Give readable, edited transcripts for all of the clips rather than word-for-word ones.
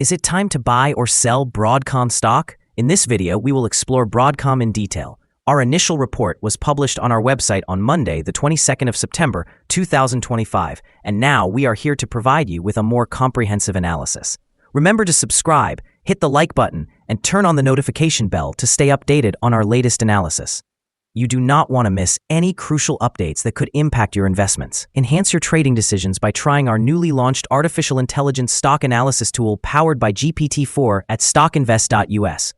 Is it time to buy or sell Broadcom stock? In this video, we will explore Broadcom in detail. Our initial report was published on our website on Monday, the 22nd of September, 2025, and now we are here to provide you with a more comprehensive analysis. Remember to subscribe, hit the like button, and turn on the notification bell to stay updated on our latest analysis. You do not want to miss any crucial updates that could impact your investments. Enhance your trading decisions by trying our newly launched artificial intelligence stock analysis tool powered by GPT-4 at StockInvest.us.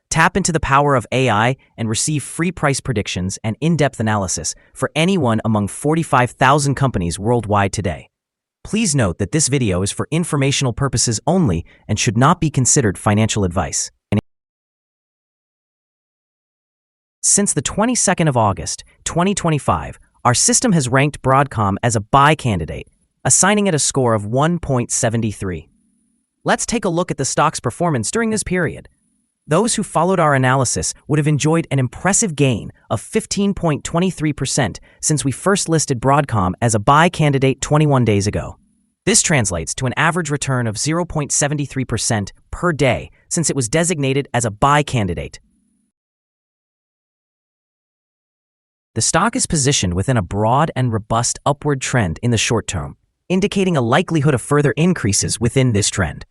Tap into the power of AI and receive free price predictions and in-depth analysis for anyone among 45,000 companies worldwide today. Please note that this video is for informational purposes only and should not be considered financial advice. Since the 22nd of August, 2025, our system has ranked Broadcom as a buy candidate, assigning it a score of 1.73. Let's take a look at the stock's performance during this period. Those who followed our analysis would have enjoyed an impressive gain of 15.23% since we first listed Broadcom as a buy candidate 21 days ago. This translates to an average return of 0.73% per day since it was designated as a buy candidate. The stock is positioned within a broad and robust upward trend in the short term, indicating a likelihood of further increases within this trend.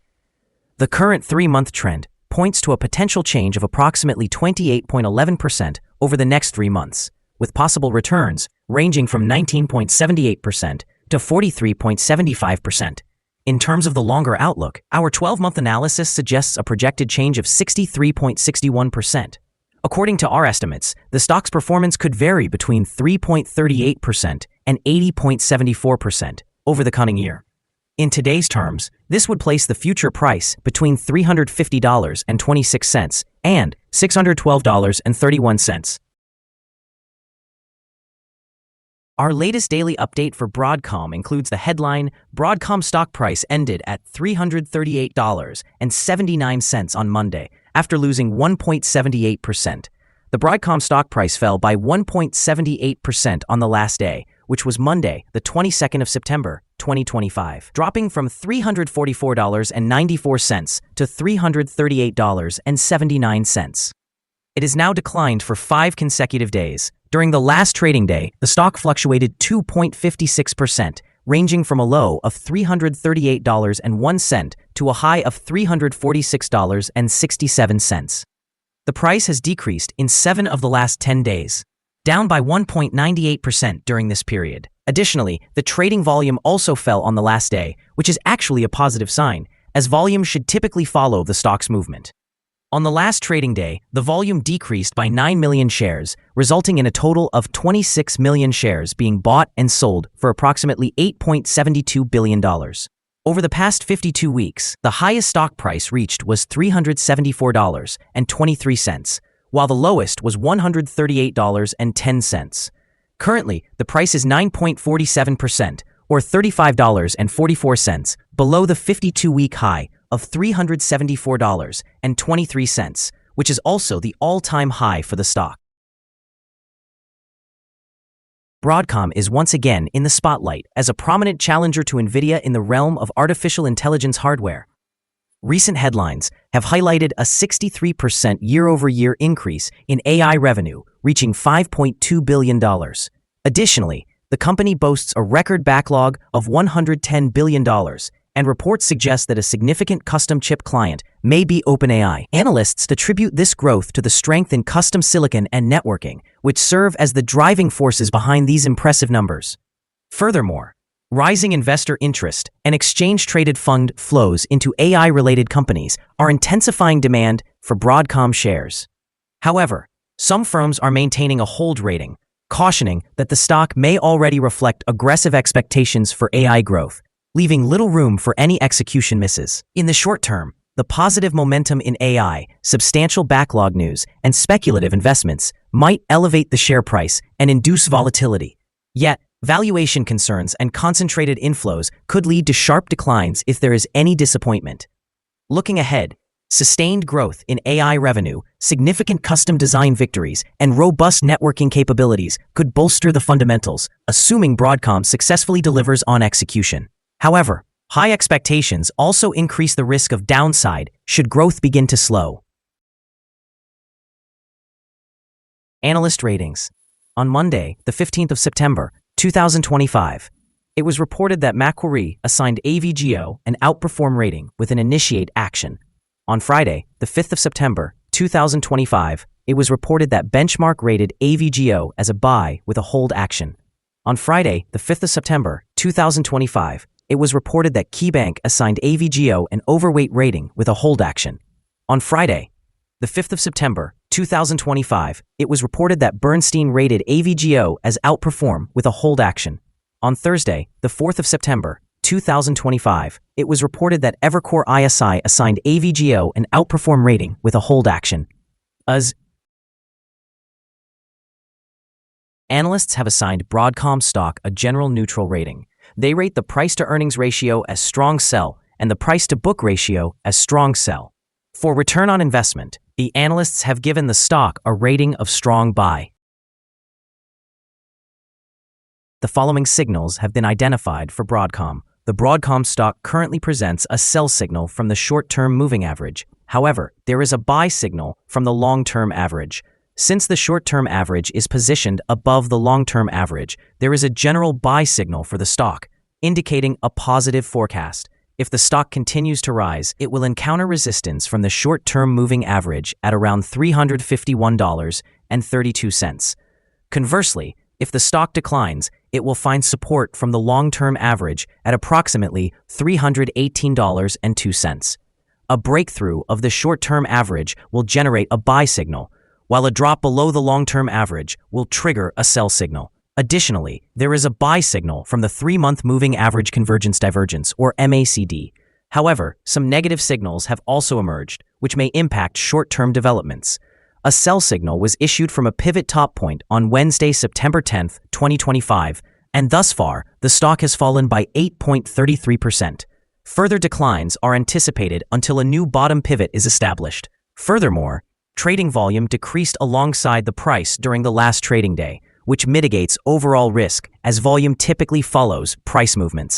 The current 3-month trend points to a potential change of approximately 28.11% over the next 3 months, with possible returns ranging from 19.78% to 43.75%. In terms of the longer outlook, our 12-month analysis suggests a projected change of 63.61%. According to our estimates, the stock's performance could vary between 3.38% and 80.74% over the coming year. In today's terms, this would place the future price between $350.26 and $612.31. Our latest daily update for Broadcom includes the headline, Broadcom stock price ended at $338.79 on Monday, after losing 1.78%. The Broadcom stock price fell by 1.78% on the last day, which was Monday, the 22nd of September, 2025, dropping from $344.94 to $338.79. It has now declined for 5 consecutive days. During the last trading day, the stock fluctuated 2.56%, ranging from a low of $338.01 to a high of $346.67. The price has decreased in 7 of the last 10 days, down by 1.98% during this period. Additionally, the trading volume also fell on the last day, which is actually a positive sign, as volume should typically follow the stock's movement. On the last trading day, the volume decreased by 9 million shares, resulting in a total of 26 million shares being bought and sold for approximately $8.72 billion. Over the past 52 weeks, the highest stock price reached was $374.23, while the lowest was $138.10. Currently, the price is 9.47%, or $35.44, below the 52-week high of $374.23, which is also the all-time high for the stock. Broadcom is once again in the spotlight as a prominent challenger to NVIDIA in the realm of artificial intelligence hardware. Recent headlines have highlighted a 63% year-over-year increase in AI revenue, reaching $5.2 billion. Additionally, the company boasts a record backlog of $110 billion, and reports suggest that a significant custom chip client may be OpenAI. Analysts attribute this growth to the strength in custom silicon and networking, which serve as the driving forces behind these impressive numbers. Furthermore, rising investor interest and exchange-traded fund flows into AI-related companies are intensifying demand for Broadcom shares. However, some firms are maintaining a hold rating, cautioning that the stock may already reflect aggressive expectations for AI growth, leaving little room for any execution misses. In the short term, the positive momentum in AI, substantial backlog news, and speculative investments might elevate the share price and induce volatility. Yet, valuation concerns and concentrated inflows could lead to sharp declines if there is any disappointment. Looking ahead, sustained growth in AI revenue, significant custom design victories, and robust networking capabilities could bolster the fundamentals, assuming Broadcom successfully delivers on execution. However, High expectations also increase the risk of downside should growth begin to slow. Analyst ratings. On Monday, the 15th of September, 2025, it was reported that Macquarie assigned AVGO an outperform rating with an initiate action. On Friday, the 5th of September, 2025, it was reported that Benchmark rated AVGO as a buy with a hold action. On Friday, the 5th of September, 2025, it was reported that KeyBank assigned AVGO an overweight rating with a hold action. On Friday, the 5th of September, 2025, it was reported that Bernstein rated AVGO as outperform with a hold action. On Thursday, the 4th of September, 2025, it was reported that Evercore ISI assigned AVGO an outperform rating with a hold action. Analysts have assigned Broadcom stock a general neutral rating. They rate the price-to-earnings ratio as strong sell and the price-to-book ratio as strong sell. For return on investment, the analysts have given the stock a rating of strong buy. The following signals have been identified for Broadcom. The Broadcom stock currently presents a sell signal from the short-term moving average. However, there is a buy signal from the long-term average. Since the short-term average is positioned above the long-term average, there is a general buy signal for the stock, indicating a positive forecast. If the stock continues to rise, it will encounter resistance from the short-term moving average at around $351.32. Conversely, if the stock declines, it will find support from the long-term average at approximately $318.02. A breakthrough of the short-term average will generate a buy signal, while a drop below the long-term average will trigger a sell signal. Additionally, there is a buy signal from the 3-month moving average convergence divergence, or MACD. However, some negative signals have also emerged, which may impact short-term developments. A sell signal was issued from a pivot top point on Wednesday, September 10, 2025, and thus far, the stock has fallen by 8.33%. Further declines are anticipated until a new bottom pivot is established. Furthermore, trading volume decreased alongside the price during the last trading day, which mitigates overall risk as volume typically follows price movements.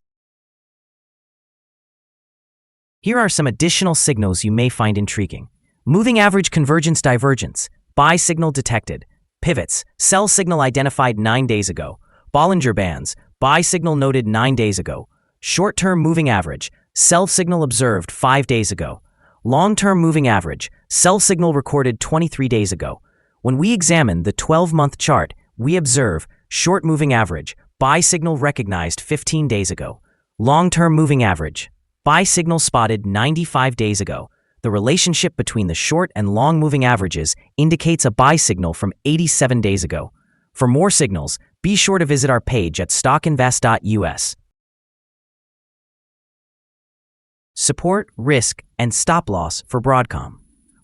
Here are some additional signals you may find intriguing. Moving average convergence divergence, buy signal detected. Pivots, sell signal identified 9 days ago. Bollinger Bands, buy signal noted 9 days ago. Short-term moving average, sell signal observed 5 days ago. Long-term moving average, sell signal recorded 23 days ago. When we examine the 12-month chart, we observe short moving average, buy signal recognized 15 days ago. Long-term moving average, buy signal spotted 95 days ago. The relationship between the short and long moving averages indicates a buy signal from 87 days ago. For more signals, be sure to visit our page at StockInvest.us. Support, risk, and stop loss for Broadcom.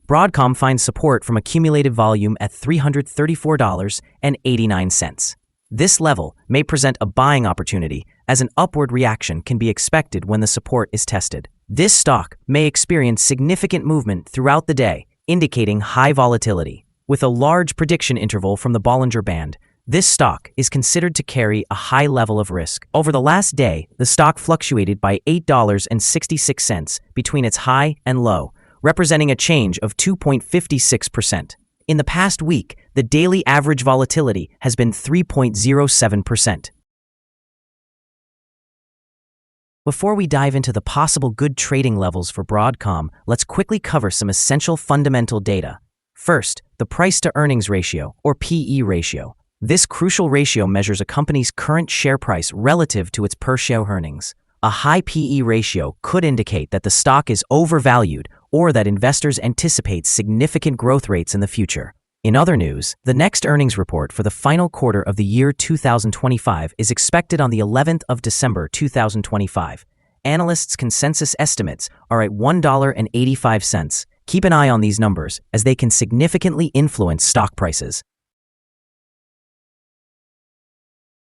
Broadcom finds support from accumulated volume at $334.89. This level may present a buying opportunity, as an upward reaction can be expected when the support is tested. This stock may experience significant movement throughout the day, indicating high volatility. With a large prediction interval from the Bollinger Band, this stock is considered to carry a high level of risk. Over the last day, the stock fluctuated by $8.66 between its high and low, representing a change of 2.56%. In the past week, the daily average volatility has been 3.07%. Before we dive into the possible good trading levels for Broadcom, let's quickly cover some essential fundamental data. First, the price-to-earnings ratio, or PE ratio. This crucial ratio measures a company's current share price relative to its per-share earnings. A high PE ratio could indicate that the stock is overvalued or that investors anticipate significant growth rates in the future. In other news, the next earnings report for the final quarter of the year 2025 is expected on the 11th of December 2025. Analysts' consensus estimates are at $1.85. Keep an eye on these numbers, as they can significantly influence stock prices.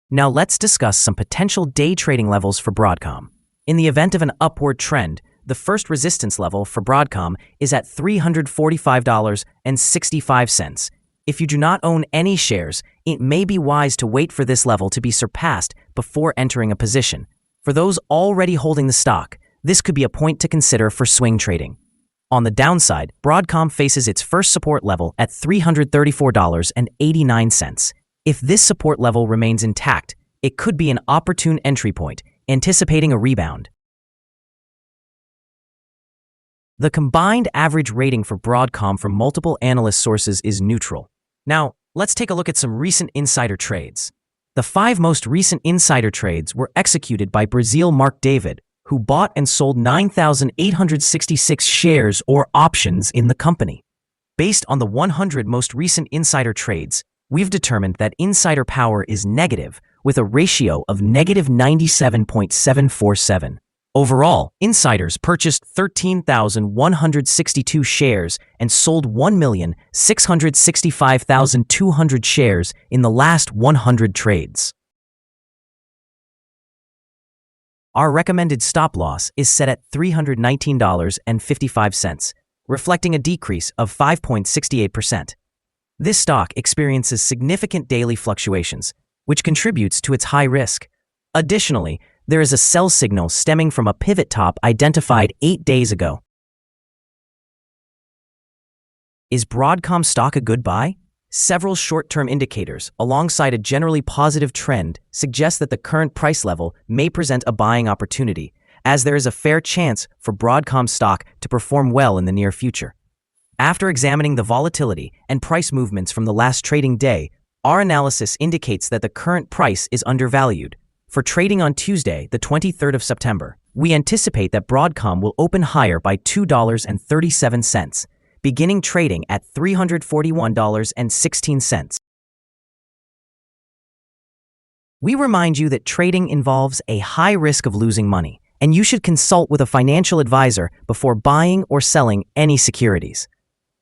Now let's discuss some potential day trading levels for Broadcom. In the event of an upward trend, the first resistance level for Broadcom is at $345.65. If you do not own any shares, it may be wise to wait for this level to be surpassed before entering a position. For those already holding the stock, this could be a point to consider for swing trading. On the downside, Broadcom faces its first support level at $334.89. If this support level remains intact, it could be an opportune entry point, anticipating a rebound. The combined average rating for Broadcom from multiple analyst sources is neutral. Now, let's take a look at some recent insider trades. The 5 most recent insider trades were executed by Brazil Mark David, who bought and sold 9,866 shares or options in the company. Based on the 100 most recent insider trades, we've determined that insider power is negative, with a ratio of negative 97.747. Overall, insiders purchased 13,162 shares and sold 1,665,200 shares in the last 100 trades. Our recommended stop loss is set at $319.55, reflecting a decrease of 5.68%. This stock experiences significant daily fluctuations, which contributes to its high risk. Additionally, there is a sell signal stemming from a pivot top identified 8 days ago. Is Broadcom stock a good buy? Several short-term indicators, alongside a generally positive trend, suggest that the current price level may present a buying opportunity, as there is a fair chance for Broadcom stock to perform well in the near future. After examining the volatility and price movements from the last trading day, our analysis indicates that the current price is undervalued. For trading on Tuesday, the 23rd of September, we anticipate that Broadcom will open higher by $2.37, beginning trading at $341.16. We remind you that trading involves a high risk of losing money, and you should consult with a financial advisor before buying or selling any securities.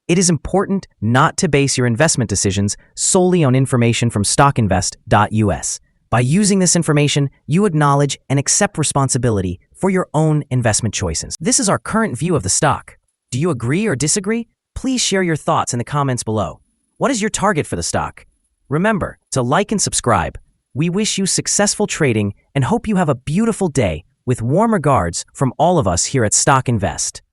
It is important not to base your investment decisions solely on information from StockInvest.us. By using this information, you acknowledge and accept responsibility for your own investment choices. This is our current view of the stock. Do you agree or disagree? Please share your thoughts in the comments below. What is your target for the stock? Remember to like and subscribe. We wish you successful trading and hope you have a beautiful day, with warm regards from all of us here at Stock Invest.